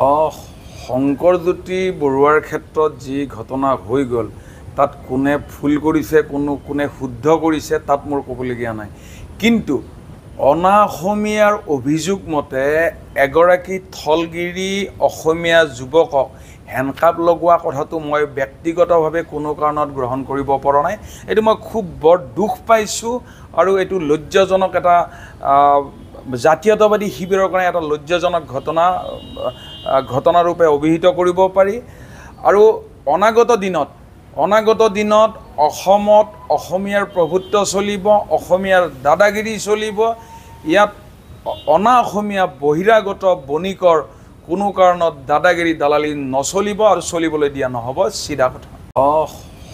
শংকৰজ্যোতি বৰুৱাৰ ক্ষেত্ৰত যি ঘটনা হৈ গ'ল তাত কোনে ভুল কৰিছে কোনে শুদ্ধ কৰিছে তাত মোৰ ক'বলগীয়া নাই, কিন্তু অনা অসমীয়াৰ অভিযোগ মতে এগৰাকী থলগিৰি অসমীয়া যুৱকক হেণ্ডকাপ লগোৱা কথাটো মই ব্যক্তিগতভাৱে কোনো কাৰণত গ্ৰহণ কৰিব পৰা নাই। এইটো মই খুব বৰ দুখ পাইছোঁ আৰু এইটো লজ্জাজনক এটা জাতীয়তাবাদী শিবিৰৰ কাৰণে এটা লজ্জাজনক ঘটনাৰূপে অভিহিত কৰিব পাৰি। আৰু অনাগত দিনত অসমত অসমীয়াৰ প্ৰভুত্ব চলিব, অসমীয়াৰ দাদাগিৰি চলিব। ইয়াত অনা অসমীয়া বহিৰাগত বণিকৰ কোনো কাৰণত দাদাগিৰি দালালি নচলিব আৰু চলিবলৈ দিয়া নহ'ব, চিধা কথা।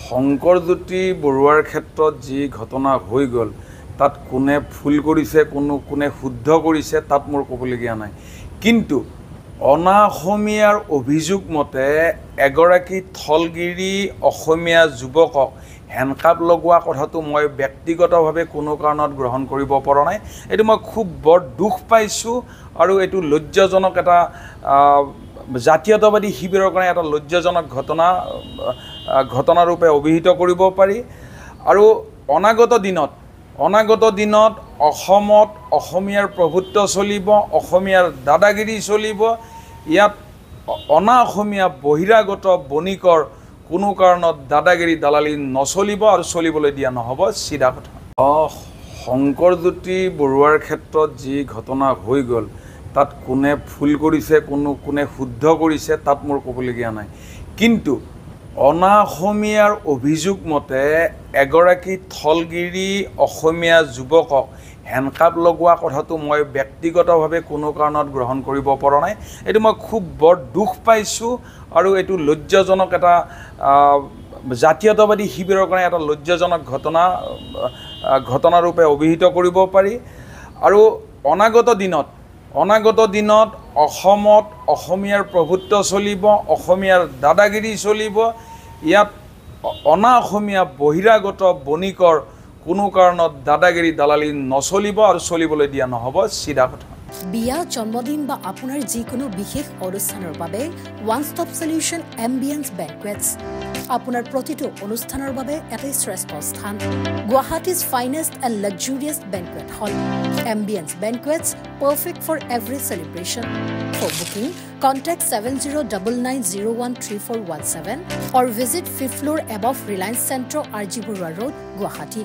শংকৰজ্যোতি বৰুৱাৰ ক্ষেত্ৰত যি ঘটনা হৈ গ'ল তাত কোনে ভুল কৰিছে কোনে শুদ্ধ কৰিছে তাত মোৰ ক'বলগীয়া নাই, কিন্তু অনা অসমীয়াৰ অভিযোগ মতে এগৰাকী থলগিৰি অসমীয়া যুৱকক হেণ্ডকাপ লগোৱা কথাটো মই ব্যক্তিগতভাৱে কোনো কাৰণত গ্ৰহণ কৰিব পৰা নাই। এইটো মই খুব বৰ দুখ পাইছোঁ আৰু এইটো লজ্জাজনক এটা জাতীয়তাবাদী শিবিৰৰ কাৰণে এটা লজ্জাজনক ঘটনাৰূপে অভিহিত কৰিব পাৰি। আৰু অনাগত দিনত অসমত অসমীয়াৰ প্ৰভুত্ব চলিব, অসমীয়াৰ দাদাগিৰি চলিব। ইয়াত অনা অসমীয়া বহিৰাগত বণিকৰ কোনো কাৰণত দাদাগিৰি দালালি নচলিব আৰু চলিবলৈ দিয়া নহ'ব, চিধা কথা। শংকৰজ্যোতি বৰুৱাৰ ক্ষেত্ৰত যি ঘটনা হৈ গ'ল তাত কোনে ভুল কৰিছে কোনে শুদ্ধ কৰিছে তাত মোৰ ক'বলগীয়া নাই, কিন্তু অনা অসমীয়াৰ অভিযোগ মতে এগৰাকী থলগিৰি অসমীয়া যুৱকক হেণ্ডকাপ লগোৱা কথাটো মই ব্যক্তিগতভাৱে কোনো কাৰণত গ্ৰহণ কৰিব পৰা নাই। এইটো মই খুব বৰ দুখ পাইছোঁ আৰু এইটো লজ্জাজনক এটা জাতীয়তাবাদী শিবিৰৰ কাৰণে এটা লজ্জাজনক ঘটনাৰূপে অভিহিত কৰিব পাৰি। আৰু অনাগত দিনত অসমত অসমীয়াৰ প্ৰভুত্ব চলিব, অসমীয়াৰ দাদাগিৰি চলিব। ইয়াত অনা অসমীয়া বহিৰাগত বণিকৰ কোনো কাৰণত দাদাগিৰি দালালি নচলিব আৰু চলিবলৈ দিয়া নহ'ব, চিধা কথা। বিয়া, জন্মদিন বা আপোনাৰ যিকোনো বিশেষ অনুষ্ঠানৰ বাবে one stop solution ambience banquets. আপোনাৰ প্ৰতিটো অনুষ্ঠানৰ বাবে এটাই শ্ৰেষ্ঠ স্থান, Guwahati's finest and luxurious banquet hall. Ambience banquets, perfect for every celebration. For booking, contact 7099013417 or visit 5th floor above Reliance Centro, RG Burwa Road, Guwahati.